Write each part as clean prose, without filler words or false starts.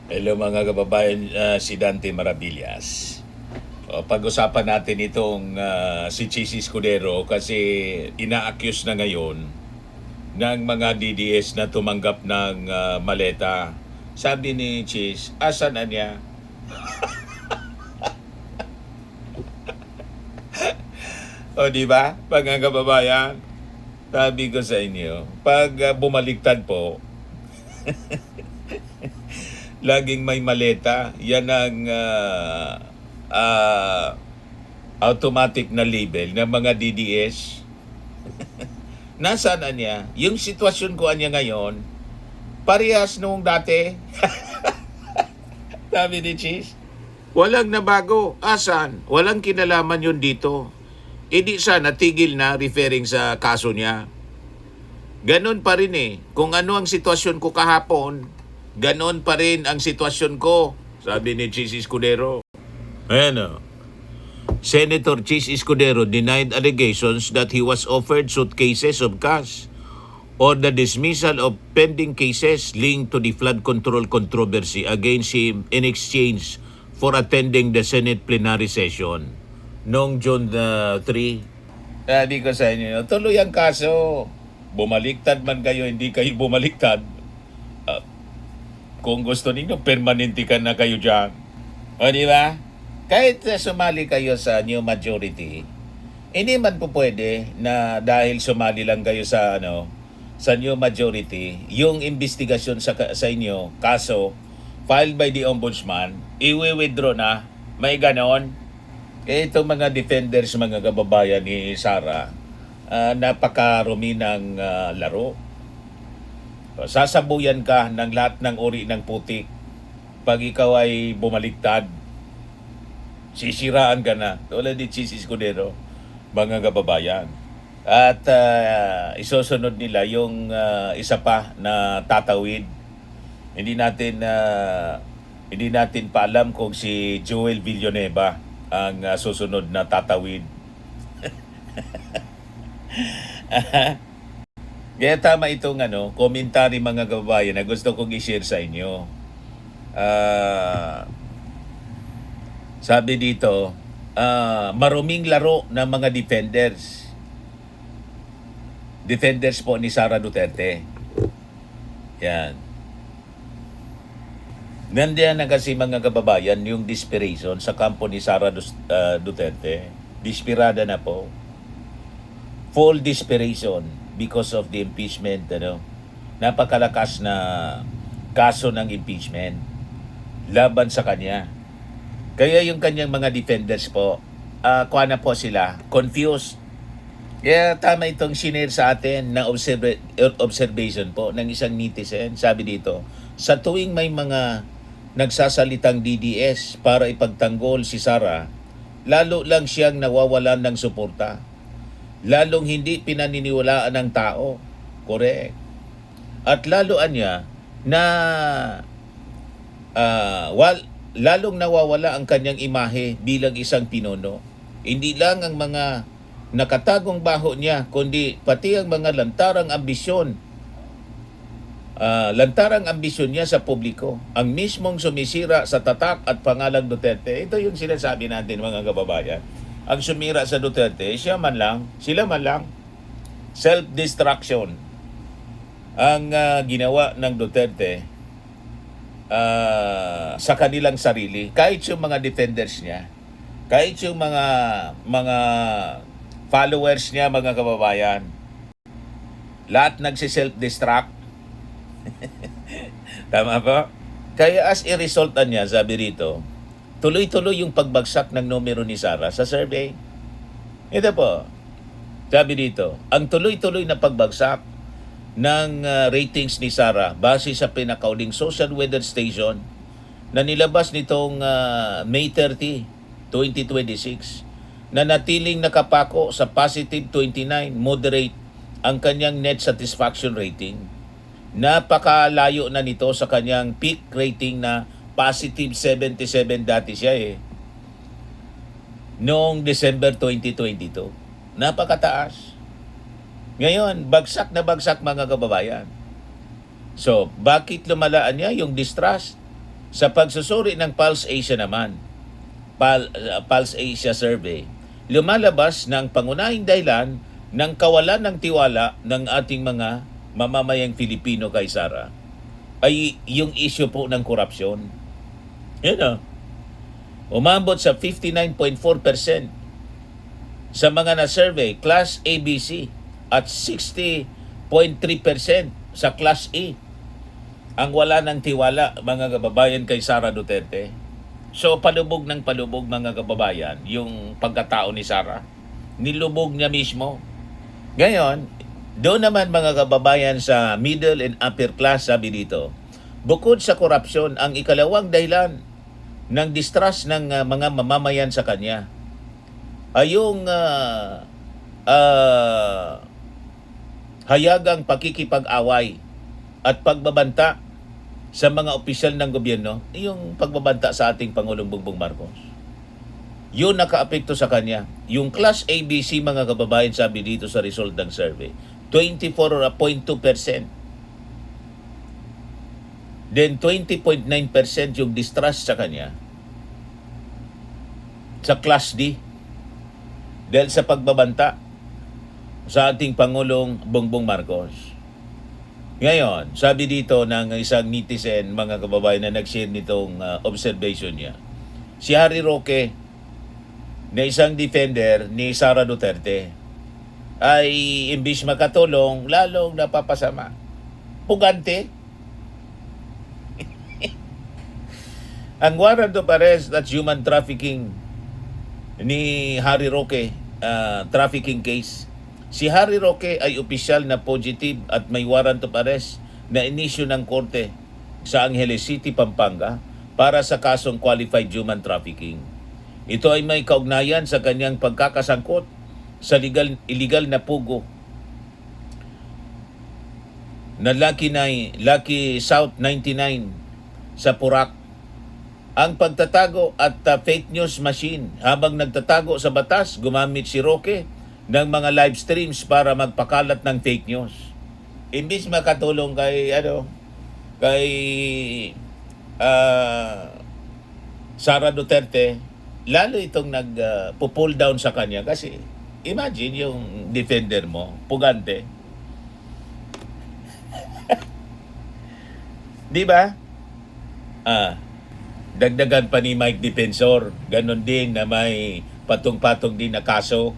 Hello mga kababayan, si Dante Maravillas. Pag-usapan natin itong si Chis Escudero kasi ina-accuse na ngayon ng mga DDS na tumanggap ng maleta. Sabi ni Chis, asan na niya? O di ba, mga kababayan? Sabi ko sa inyo, pag bumaliktad po, laging may maleta. Yan ang automatic na label ng mga DDS. Nasaan na niya? Yung sitwasyon ko niya ngayon, parehas nung dati. Sabi ni Cheese, walang nabago. Asan? Walang kinalaman yun dito. Di sana tigil na referring sa kaso niya. Ganon pa rin eh. Kung ano ang sitwasyon ko kahapon, ganon pa rin ang sitwasyon ko, sabi ni Chis Escudero. Ayan o. Senator Chis Escudero denied allegations that he was offered suitcases of cash or the dismissal of pending cases linked to the flood control controversy against him in exchange for attending the Senate plenary session noong June 3. Sabi ko sa inyo, tuloy ang kaso. Bumaliktad man kayo, hindi kayo bumaliktad. Kung gusto ninyo, permanente ka na kayo dyan. O di ba? Kahit sumali kayo sa new majority, hindi man po pwede na dahil sumali lang kayo sa sa new majority, yung investigasyon sa inyo, kaso, filed by the ombudsman, i-withdraw na. May ganon. Kaya itong mga defenders, mga kababayan ni Sara, napakarumi ng laro. Sasabuyan ka ng lahat ng uri ng putik. Pag ikaw ay bumaliktad, sisiraan ka na. Tulad ni Chis Escudero, mga kababayan. At isusunod nila yung isa pa na tatawid. Hindi natin pa alam kung si Joel Villanueva ang susunod na tatawid. Kaya tama itong commentary mga kababayan na gusto kong i-share sa inyo. Sabi dito, maruming laro ng mga defenders. Defenders po ni Sara Duterte. Yan. Nandiyan na kasi mga kababayan yung desperation sa kampo ni Sara Duterte. Desperada na po. Full desperation because of the impeachment, napakalakas na kaso ng impeachment laban sa kanya. Kaya yung kanyang mga defenders po, kuha na po sila, confused. Kaya tama itong sinare sa atin na observation po ng isang netizen. Sabi dito, sa tuwing may mga nagsasalitang DDS para ipagtanggol si Sara, lalo lang siyang nawawalan ng suporta. Lalong hindi pinaniniwalaan ng tao. Correct. At laloan niya na lalong nawawala ang kanyang imahe bilang isang pinuno. Hindi lang ang mga nakatagong baho niya, kundi pati ang mga lantarang ambisyon. Lantarang ambisyon niya sa publiko. Ang mismong sumisira sa tatak at pangalang Duterte. Ito yung sinasabi natin mga kababayan. Ang sumira sa Duterte, sila man lang, self-destruction ang ginawa ng Duterte sa kanilang sarili. Kahit yung mga defenders niya, kahit yung mga followers niya, mga kababayan, lahat nagsi-self-destruct. Tama po? Kaya as a result niya, sabi rito, tuloy-tuloy yung pagbagsak ng numero ni Sara sa survey. Ito po, sabi dito, ang tuloy-tuloy na pagbagsak ng ratings ni Sara base sa pinakauling social weather station na nilabas nitong May 30, 2026 na natiling nakapako sa positive 29, moderate ang kanyang net satisfaction rating. Napakalayo na nito sa kanyang peak rating na positive 77 dati siya noong December 2022. Napakataas. Ngayon, bagsak na bagsak mga kababayan. So, bakit lumalaan niya yung distrust? Sa pagsusuri ng Pulse Asia naman, Pulse Asia Survey, lumalabas na ang pangunahing dahilan ng kawalan ng tiwala ng ating mga mamamayang Filipino kay Sara ay yung issue po ng korupsyon. Yan o. Umabot sa 59.4% sa mga na-survey, Class ABC at 60.3% sa Class E ang wala ng tiwala, mga kababayan, kay Sara Duterte. So palubog ng palubog, mga kababayan, yung pagkatao ni Sara. Nilubog niya mismo. Ngayon, doon naman, mga kababayan, sa middle and upper class, sabi dito, bukod sa korupsyon, ang ikalawang dahilan ng distrust ng mga mamamayan sa kanya ay yung hayagang pakikipag-away at pagbabanta sa mga opisyal ng gobyerno, yung pagbabanta sa ating Pangulong Bongbong Marcos. Yun nakaapekto sa kanya. Yung Class ABC, mga kababayan, sabi dito sa result ng survey, 24.2%. Then 20.9% yung distrust sa kanya. Sa Class D, dahil sa pagbabanta sa ating Pangulong Bongbong Marcos. Ngayon, sabi dito ng isang netizen, mga kababayan, na nag-share nitong observation niya, si Harry Roque, na isang defender ni Sara Duterte, ay imbis makatulong, lalong napapasama. Pugante. Ang warrant of arrest at human trafficking ni Harry Roque, trafficking case. Si Harry Roque ay opisyal na positive at may warrant of arrest na inisyu ng korte sa Angeles City, Pampanga para sa kasong qualified human trafficking. Ito ay may kaugnayan sa kanyang pagkakasangkot sa illegal na pugo na Lucky South 99 sa Porac. Ang pagtatago at fake news machine. Habang nagtatago sa batas, gumamit si Roque ng mga live streams para magpakalat ng fake news. Imbis makatulong kay Sara Duterte, lalo itong nag-pull down sa kanya kasi imagine yung defender mo, pugante. Di ba? Dagdagan pa ni Mike Defensor, ganon din na may patong-patong din na kaso.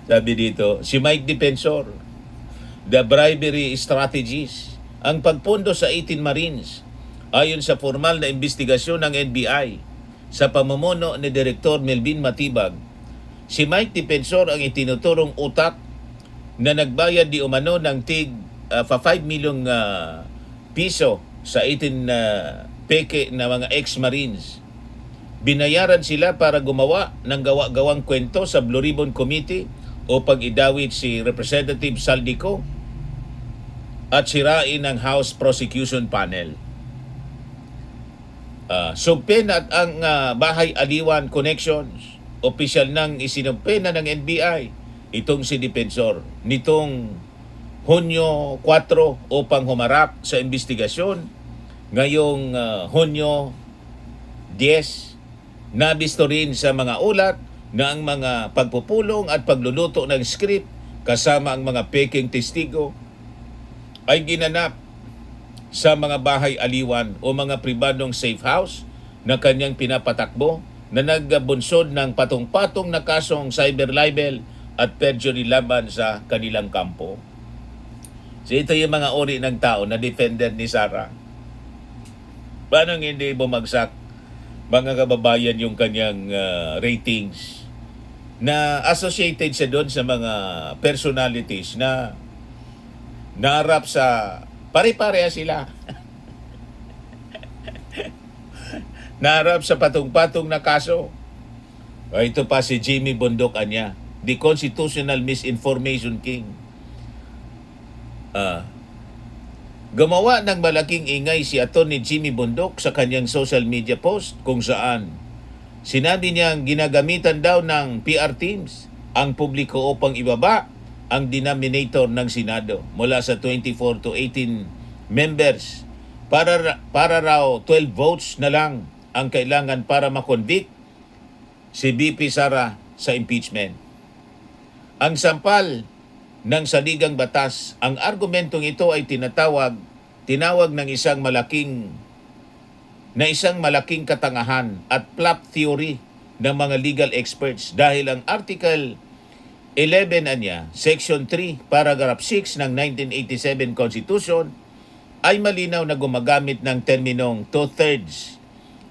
Sabi dito, si Mike Defensor, the bribery strategies, ang pagpondo sa 18 Marines, ayon sa formal na investigasyon ng NBI, sa pamumuno ni Direktor Melvin Matibag, si Mike Defensor ang itinuturong utak na nagbayad di umano ng tig 5 milyong piso sa 18 peke na mga ex-Marines. Binayaran sila para gumawa ng gawa-gawang kwento sa Blue Ribbon Committee o pag-idawit si Representative Saldico at sirain ang House Prosecution Panel. Sugpen at ang Bahay Aliwan Connections, opisyal nang isinumpena ng NBI itong si Defensor nitong Hunyo 4 upang humarap sa investigasyon. Ngayong Hunyo 10, nabisto rin sa mga ulat na ang mga pagpupulong at pagluluto ng script kasama ang mga peking testigo ay ginanap sa mga bahay aliwan o mga pribadong safe house na kanyang pinapatakbo na nagbunsod ng patong-patong na kasong cyber libel at perjury laban sa kanilang kampo. So ito yung mga uri ng tao na defender ni Sara. Paano hindi bumagsak, mga kababayan, yung kanyang ratings na associated siya doon sa mga personalities na naharap sa pare-pareha sila. Naharap sa patong-patong na kaso. Ito pa si Jimmy Bondoc Anya, the Constitutional Misinformation King. Gumawa ng malaking ingay si Atty. Jimmy Bondoc sa kanyang social media post kung saan sinabi niyang ginagamitan daw ng PR teams ang publiko upang ibaba ang denominator ng Senado mula sa 24 to 18 members para raw 12 votes na lang ang kailangan para makonvict si VP Sara sa impeachment. Ang sampal ng saligang batas, ang argumentong ito ay tinawag ng isang malaking katangahan at plot theory ng mga legal experts dahil ang Article 11 niya, Section 3, Paragraph 6 ng 1987 Constitution ay malinaw na gumagamit ng terminong 2/3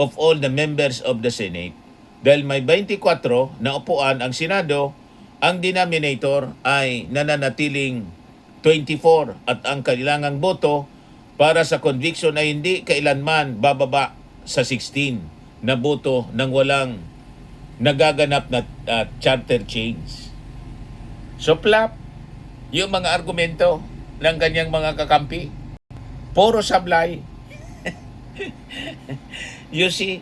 of all the members of the Senate. Dahil may 24 na upuan ang Senado, ang denominator ay nananatiling 24 at ang kailangang boto para sa conviction ay hindi kailanman bababa sa 16 na boto nang walang nagaganap na charter change. So plap, yung mga argumento ng kanyang mga kakampi, puro sablay. You see,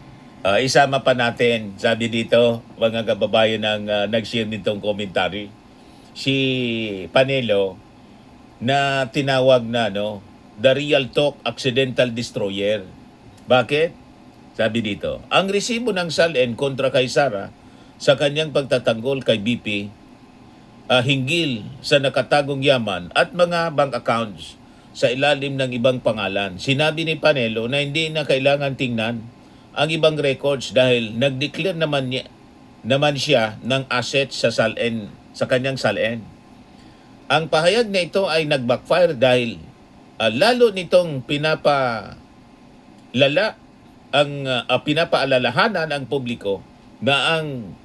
isama pa natin, sabi dito, mga kababayan ng nag-share nitong commentary, si Panelo na tinawag na the real talk accidental destroyer. Bakit? Sabi dito, ang resibo ng SALN kontra kay Sara sa kanyang pagtatanggol kay BP hinggil sa nakatagong yaman at mga bank accounts sa ilalim ng ibang pangalan. Sinabi ni Panelo na hindi na kailangan tingnan ang ibang records dahil nag-declare naman siya ng assets sa SALN, sa kanyang SALN. Ang pahayag na ito ay nag-backfire dahil lalo nitong pinapaalalahanan ang publiko na ang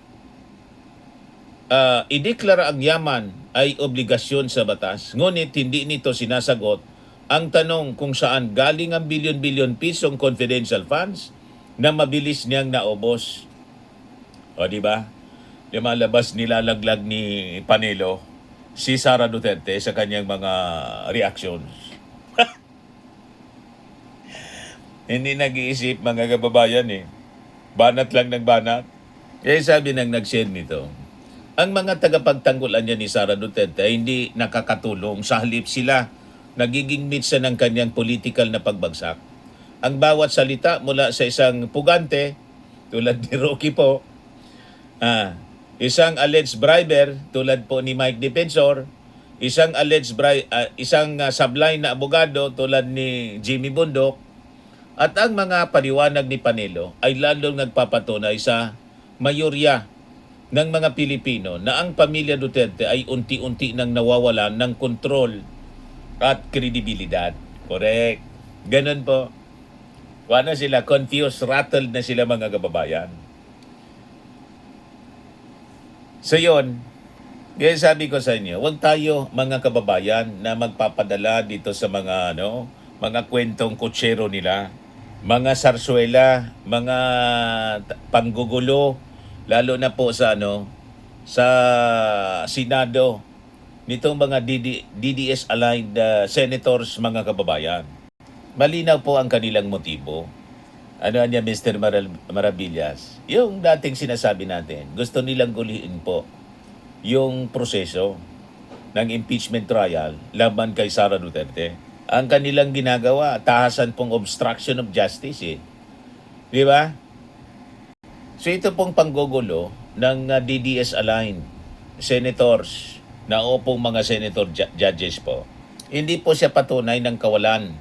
ideklara ang yaman ay obligasyon sa batas. Ngunit hindi nito sinasagot ang tanong kung saan galing ang bilyon-bilyon pisong confidential funds na mabilis niyang naubos. O di ba? Lumalabas nilalaglag ni Panelo si Sara Duterte sa kanyang mga reactions. Hindi nag-iisip mga kababayan Banat lang ng banat. Kaya sabi ng nag-share nito, ang mga tagapagtanggulan niya ni Sara Duterte ay hindi nakakatulong, sa halip sila nagiging mitsa ng kanyang political na pagbagsak. Ang bawat salita mula sa isang pugante, tulad ni Rocky po, isang alleged briber, tulad po ni Mike Defensor, isang sablay na abogado, tulad ni Jimmy Bundok, at ang mga paliwanag ni Panelo ay lalong nagpapatunay sa mayorya ng mga Pilipino na ang pamilya Duterte ay unti-unti nang nawawalan ng kontrol at kredibilidad. Correct. Ganun po. Wala sila, confused, rattled na sila mga kababayan. So yun, kaya sabi ko sa inyo, huwag tayo mga kababayan na magpapadala dito sa mga mga kwentong kutsero nila, mga sarsuela, mga panggugulo, lalo na po sa sa Senado nitong mga DDS-aligned senators mga kababayan. Malinaw po ang kanilang motibo. Ano niya, Mr. Maravillas? Yung dating sinasabi natin, gusto nilang guliin po yung proseso ng impeachment trial laban kay Sara Duterte. Ang kanilang ginagawa, tahasan pong obstruction of justice Di ba? So ito pong panggugulo ng DDS-aligned senators na upong mga senator judges po. Hindi po siya patunay ng kawalan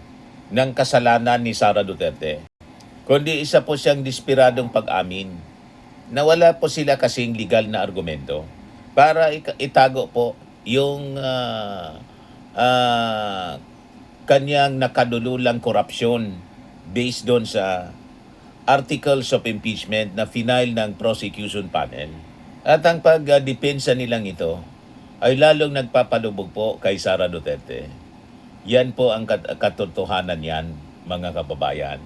ng kasalanan ni Sara Duterte, kundi isa po siyang despiradong pag-amin na wala po sila kasing legal na argumento para itago po yung kanyang nakadululang korupsyon based doon sa articles of impeachment na final ng prosecution panel. At ang pagdepensa nilang ito ay lalong nagpapalubog po kay Sara Duterte. Yan po ang katotohanan yan, mga kababayan.